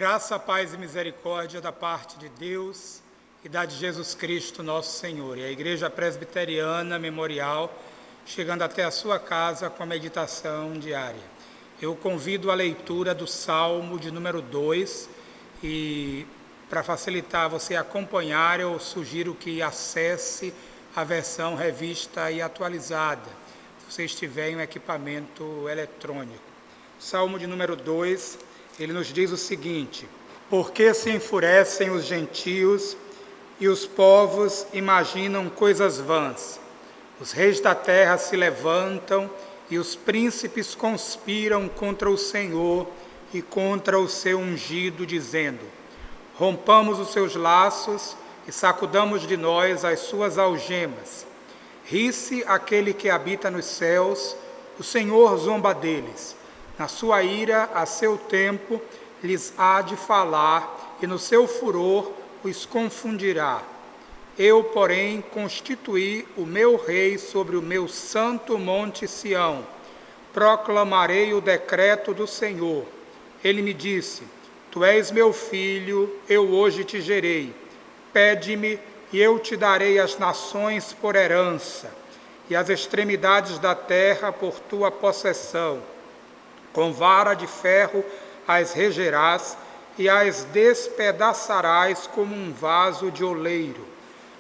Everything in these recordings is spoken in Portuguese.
Graça, paz e misericórdia da parte de Deus e da de Jesus Cristo, nosso Senhor. E a Igreja Presbiteriana Memorial, chegando até a sua casa com a meditação diária. Eu convido a leitura do Salmo de número 2 e, para facilitar você acompanhar, eu sugiro que acesse a versão revista e atualizada, se você estiver em um equipamento eletrônico. Salmo de número 2, ele nos diz o seguinte: por que se enfurecem os gentios e os povos imaginam coisas vãs? Os reis da terra se levantam e os príncipes conspiram contra o Senhor e contra o seu ungido, dizendo: rompamos os seus laços e sacudamos de nós as suas algemas. Ri-se aquele que habita nos céus, o Senhor zomba deles. Na sua ira, a seu tempo, lhes há de falar, e no seu furor os confundirá. Eu, porém, constituí o meu rei sobre o meu santo monte Sião. Proclamarei o decreto do Senhor. Ele me disse: tu és meu filho, eu hoje te gerei. Pede-me, e eu te darei as nações por herança, e as extremidades da terra por tua possessão. Com vara de ferro as regerás, e as despedaçarás como um vaso de oleiro.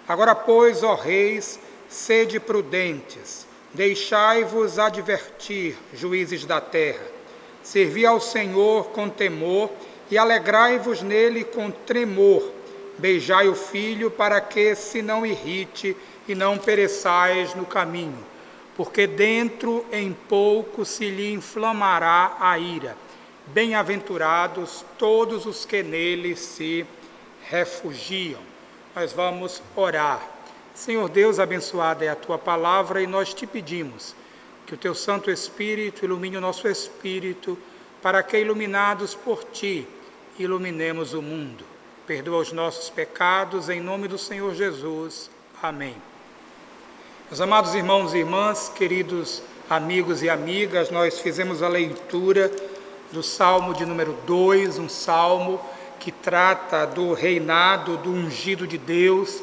Agora, pois, ó reis, sede prudentes, deixai-vos advertir, juízes da terra. Servi ao Senhor com temor, e alegrai-vos nele com tremor. Beijai o filho, para que se não irrite, e não pereçais no caminho. Porque dentro em pouco se lhe inflamará a ira. Bem-aventurados todos os que nele se refugiam. Nós vamos orar. Senhor Deus, abençoada é a tua palavra, e nós te pedimos que o teu Santo Espírito ilumine o nosso espírito, para que, iluminados por ti, iluminemos o mundo. Perdoa os nossos pecados, em nome do Senhor Jesus. Amém. Meus amados irmãos e irmãs, queridos amigos e amigas, nós fizemos a leitura do Salmo de número 2, um salmo que trata do reinado do ungido de Deus,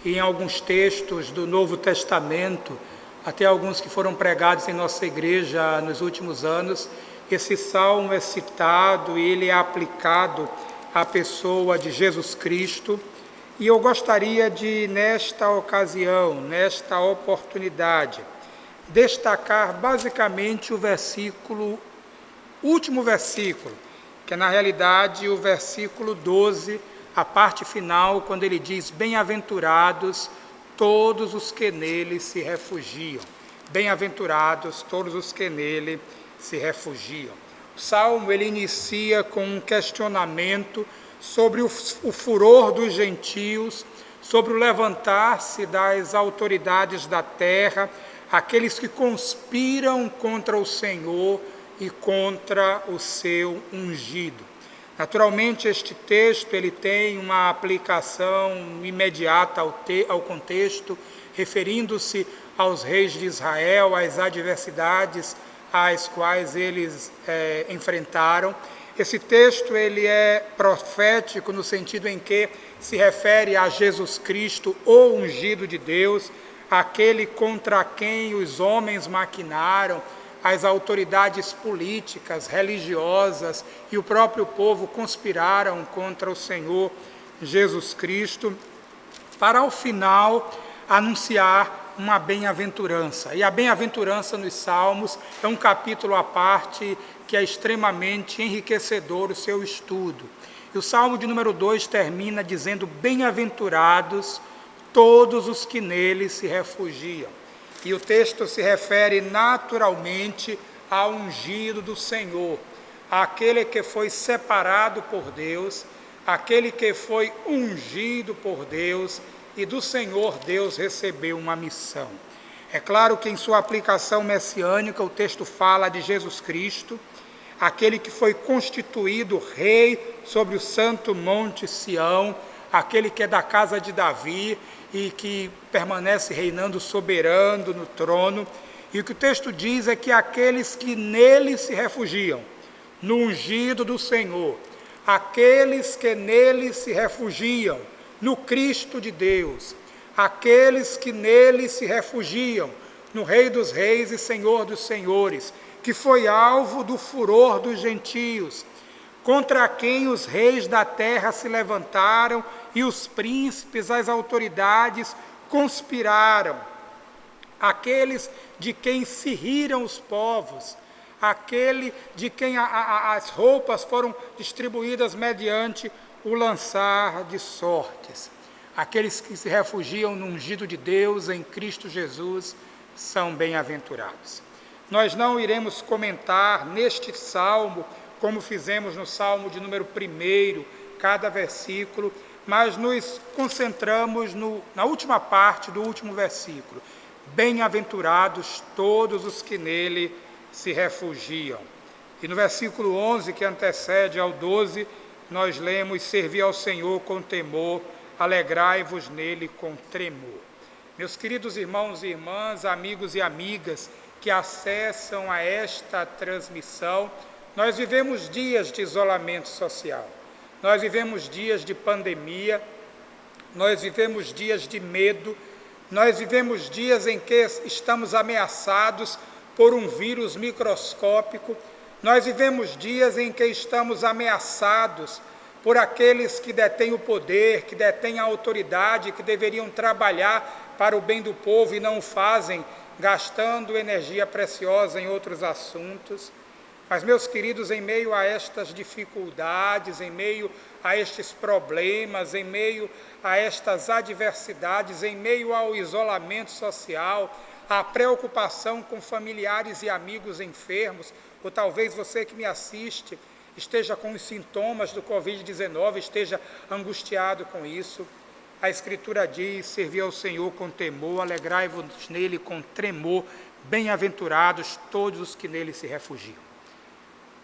e em alguns textos do Novo Testamento, até alguns que foram pregados em nossa igreja nos últimos anos, esse salmo é citado e ele é aplicado à pessoa de Jesus Cristo. E eu gostaria de, nesta ocasião, nesta oportunidade, destacar basicamente o último versículo, que é na realidade o versículo 12, a parte final, quando ele diz: bem-aventurados todos os que nele se refugiam. Bem-aventurados todos os que nele se refugiam. O salmo ele inicia com um questionamento sobre o furor dos gentios, sobre o levantar-se das autoridades da terra, aqueles que conspiram contra o Senhor e contra o seu ungido. Naturalmente, este texto ele tem uma aplicação imediata ao contexto, referindo-se aos reis de Israel, às adversidades às quais eles enfrentaram. Esse texto ele é profético no sentido em que se refere a Jesus Cristo, o ungido de Deus, aquele contra quem os homens maquinaram, as autoridades políticas, religiosas e o próprio povo conspiraram contra o Senhor Jesus Cristo, para ao final anunciar uma bem-aventurança. E a bem-aventurança nos Salmos é um capítulo à parte que é extremamente enriquecedor o seu estudo. E o Salmo de número 2 termina dizendo: bem-aventurados todos os que nele se refugiam. E o texto se refere naturalmente ao ungido do Senhor, àquele que foi separado por Deus, aquele que foi ungido por Deus, e do Senhor Deus recebeu uma missão. É claro que em sua aplicação messiânica o texto fala de Jesus Cristo, aquele que foi constituído rei sobre o santo monte Sião, aquele que é da casa de Davi e que permanece reinando soberano no trono. E o que o texto diz é que aqueles que nele se refugiam, no ungido do Senhor, aqueles que nele se refugiam, no Cristo de Deus, aqueles que nele se refugiam, no Rei dos Reis e Senhor dos Senhores, que foi alvo do furor dos gentios, contra quem os reis da terra se levantaram e os príncipes, as autoridades conspiraram, aqueles de quem se riram os povos, aquele de quem as roupas foram distribuídas mediante o lançar de sortes. Aqueles que se refugiam no ungido de Deus em Cristo Jesus são bem-aventurados. Nós não iremos comentar neste salmo, como fizemos no salmo de número 1, cada versículo, mas nos concentramos na última parte do último versículo. Bem-aventurados todos os que nele se refugiam. E no versículo 11, que antecede ao 12, nós lemos: servi ao Senhor com temor, alegrai-vos nele com tremor. Meus queridos irmãos e irmãs, amigos e amigas que acessam a esta transmissão, nós vivemos dias de isolamento social, nós vivemos dias de pandemia, nós vivemos dias de medo, nós vivemos dias em que estamos ameaçados por um vírus microscópico, nós vivemos dias em que estamos ameaçados por aqueles que detêm o poder, que detêm a autoridade, que deveriam trabalhar para o bem do povo e não o fazem, gastando energia preciosa em outros assuntos. Mas, meus queridos, em meio a estas dificuldades, em meio a estes problemas, em meio a estas adversidades, em meio ao isolamento social, à preocupação com familiares e amigos enfermos, ou talvez você que me assiste esteja com os sintomas do Covid-19, esteja angustiado com isso, a Escritura diz: servi ao Senhor com temor, alegrai-vos nele com tremor, bem-aventurados todos os que nele se refugiam.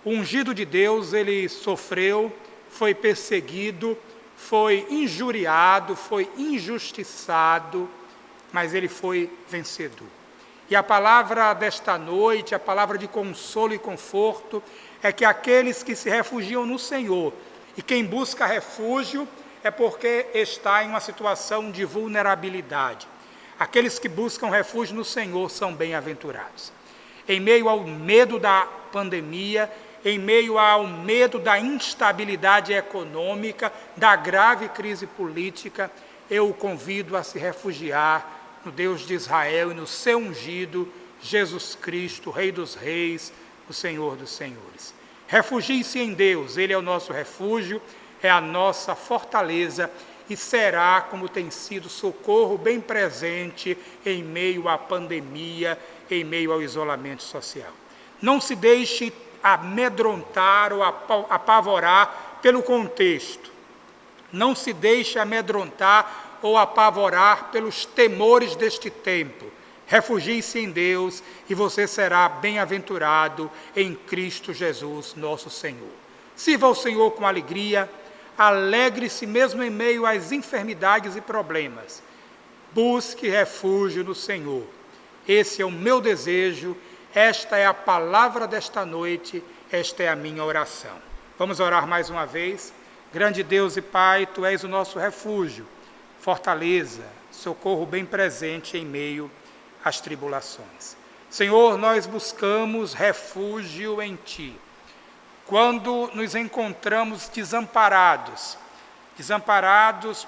O ungido de Deus, ele sofreu, foi perseguido, foi injuriado, foi injustiçado, mas ele foi vencedor. E a palavra desta noite, a palavra de consolo e conforto, é que aqueles que se refugiam no Senhor, e quem busca refúgio é porque está em uma situação de vulnerabilidade. Aqueles que buscam refúgio no Senhor são bem-aventurados. Em meio ao medo da pandemia, em meio ao medo da instabilidade econômica, da grave crise política, eu o convido a se refugiar no Deus de Israel e no seu ungido, Jesus Cristo, Rei dos Reis, o Senhor dos Senhores. Refugie-se em Deus, Ele é o nosso refúgio, é a nossa fortaleza e será, como tem sido, socorro bem presente em meio à pandemia, em meio ao isolamento social. Não se deixe amedrontar ou apavorar pelo contexto. Não se deixe amedrontar ou apavorar pelos temores deste tempo. Refugie-se em Deus e você será bem-aventurado em Cristo Jesus, nosso Senhor. Sirva ao Senhor com alegria, alegre-se mesmo em meio às enfermidades e problemas. Busque refúgio no Senhor. Esse é o meu desejo, esta é a palavra desta noite, esta é a minha oração. Vamos orar mais uma vez. Grande Deus e Pai, Tu és o nosso refúgio, fortaleza, socorro bem presente em meio às tribulações. Senhor, nós buscamos refúgio em Ti. Quando nos encontramos desamparados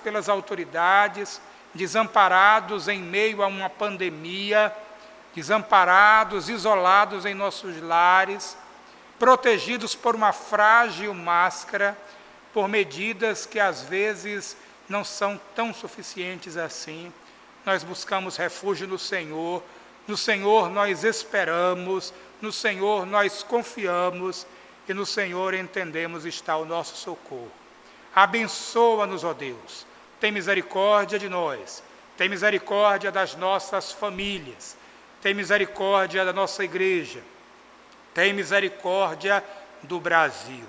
pelas autoridades, desamparados em meio a uma pandemia, desamparados, isolados em nossos lares, protegidos por uma frágil máscara, por medidas que às vezes não são tão suficientes assim, nós buscamos refúgio no Senhor nós esperamos, no Senhor nós confiamos e no Senhor entendemos está o nosso socorro. Abençoa-nos, ó Deus, tem misericórdia de nós, tem misericórdia das nossas famílias, tem misericórdia da nossa igreja, tem misericórdia do Brasil.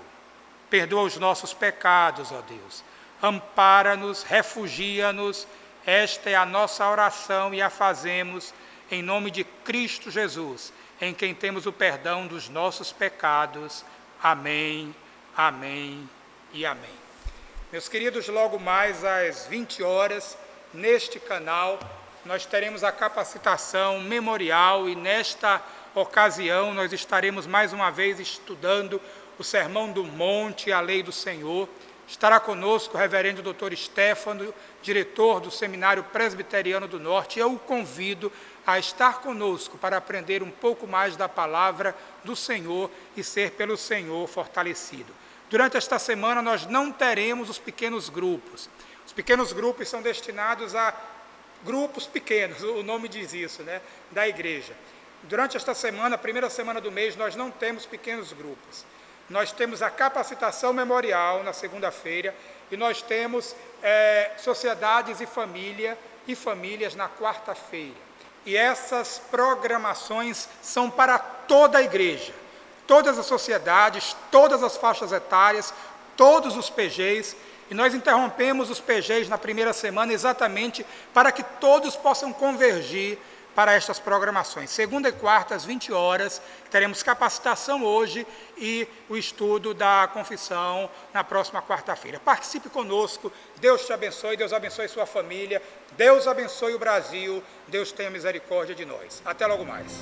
Perdoa os nossos pecados, ó Deus, ampara-nos, refugia-nos. Esta é a nossa oração e a fazemos em nome de Cristo Jesus, em quem temos o perdão dos nossos pecados. Amém, amém e amém. Meus queridos, logo mais às 20 horas, neste canal, nós teremos a capacitação memorial e nesta ocasião nós estaremos mais uma vez estudando o Sermão do Monte, a Lei do Senhor. Estará conosco o reverendo Dr. Stefano, diretor do Seminário Presbiteriano do Norte. Eu o convido a estar conosco para aprender um pouco mais da palavra do Senhor e ser pelo Senhor fortalecido. Durante esta semana nós não teremos os pequenos grupos. Os pequenos grupos são destinados a grupos pequenos, o nome diz isso, né, da igreja. Durante esta semana, a primeira semana do mês, nós não temos pequenos grupos. Nós temos a capacitação memorial na segunda-feira e nós temos sociedades e famílias na quarta-feira. E essas programações são para toda a igreja, todas as sociedades, todas as faixas etárias, todos os PGs. E nós interrompemos os PGs na primeira semana exatamente para que todos possam convergir para estas programações. Segunda e quarta, às 20 horas, teremos capacitação hoje e o estudo da confissão na próxima quarta-feira. Participe conosco, Deus te abençoe, Deus abençoe sua família, Deus abençoe o Brasil, Deus tenha misericórdia de nós. Até logo mais.